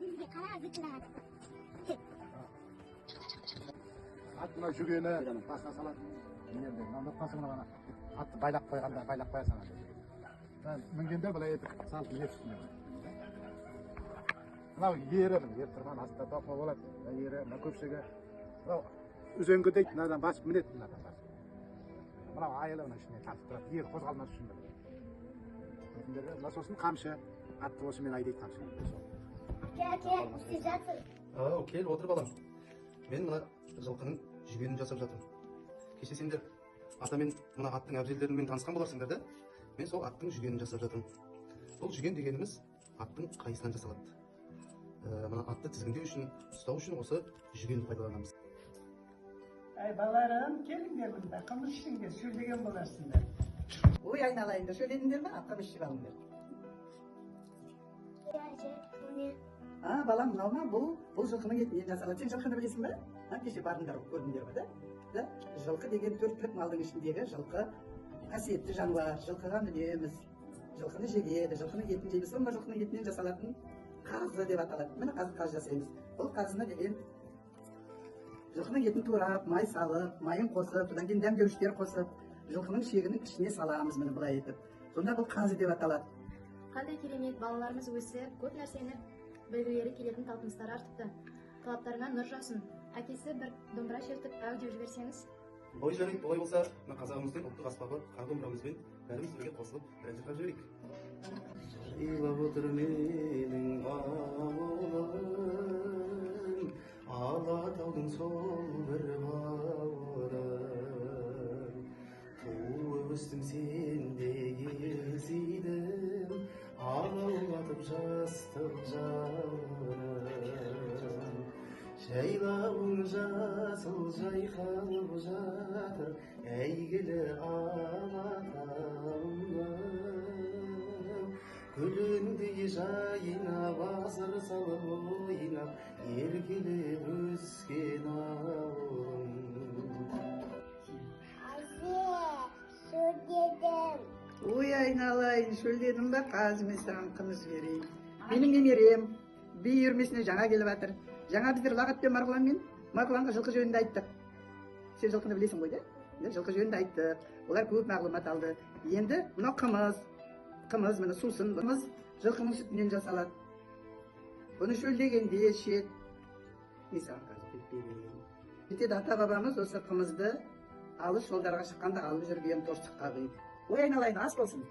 Bizge qara zikiladi. Atma жүгені басына салады. Енді ұмытпасын ғана атты байлап қойғанда байлап қоясың. Мінгенде былай етіп салып ет үстіне. Мынау ері тұрған астында тоқма болады. Ері мына көпшігі. Мынау үзеңгі дейді, мынадан басып мінеді мынадан басып. Мынау айылы мына ішіне тартып тұрады. Ері қозғалмас үшін. Мына сосын қамшы. Атты осымен айдайды қамшы. Әке, сіз жатыр. Кел, отыр балам. Мен мына жылқының жүгенін жасап жатырмын. Кеше сендер атамен мына аттың әбзелдерімен танысқан боларсыңдар да? Мен сол аттың жүгенін жасап жатырмын. Бұл жүген дегеніміз аттың қайысынан жасалады. Мына атты тізгіндеу үшін, ұстау үшін осы жүгенді пайдаланамыз. Балаларым, келіңдер мұнда, қымыз ішіңдер, сөйлеген боларсыңдар. Ой, айналайында, сөйледіңдер ме? Қымыз ішіп алыңдар. Балам, мынау ма? Бұл жылқының етінен жасалады. Сен жылқыны білесің бе? Кеше бардыңдар, көрдіңдер ме? Жылқы деген 4 түлік малдың ішіндегі жылқы қасиетті жануар. Жылқыға мінеміз, жылқыны жегеді, жылқының етін жейміз. Сонда жылқының етінен жасалатын қазы деп аталады. Міне қазы жасаймыз. Бұл қазыны деген жылқының етін турап, май салып, майын қосып, содан кейін дәмдеуіштер қосып, жылқының шегінің ішіне саламыз міне былай етіп. Сонда бұл қазы деп аталады. Қандай керемет, балаларымыз өсіп, көп нәрсені білгілері келетін талпыныстары артыпты. Талаптарына нұр жаусын. Әкесі бір домбыра шертіп әу деп жіберсеңіз. Ой жарайды, олай болса, мына қазағымыздың ұлттық аспабы қар домбырамызбен бәріміз бірге қосылып, бір ән шырқап жіберейік. Илап отыр менің ауылым, Алатаудың сол бір бауырым. Туып өстім сенде кезидім, алаулатып жастық жарым. Жайлауың жасыл жайқалып жатыр, әйгілі Алатауым. Гүліндей жайнап, асыр салып ойнап, еркелеп өскен ауылым. Ой, айналайын, шөлдедің ба? Қазір мен саған қымыз берейін. Менің немерем бей үйірмесіне жаңа келіп жатыр. Жаңа біздер Лағат пен Марғұланға жылқы жөнінде айттық. Сен жылқыны білесің ғой, да? Жылқы жөнінде айттық. Олар көп мағлұмат алды. Енді мынау қымыз, міне сусын, қымыз жылқының сүтінен жасалады. Бұны шөлдегенде ішеді. Мен саған қазір берейін. Жетеді ата бабамыз осы қымызды алыс жолдарға шыққанда алып жүрген торсыққа құйып. Ой, айналайын, ас болсын.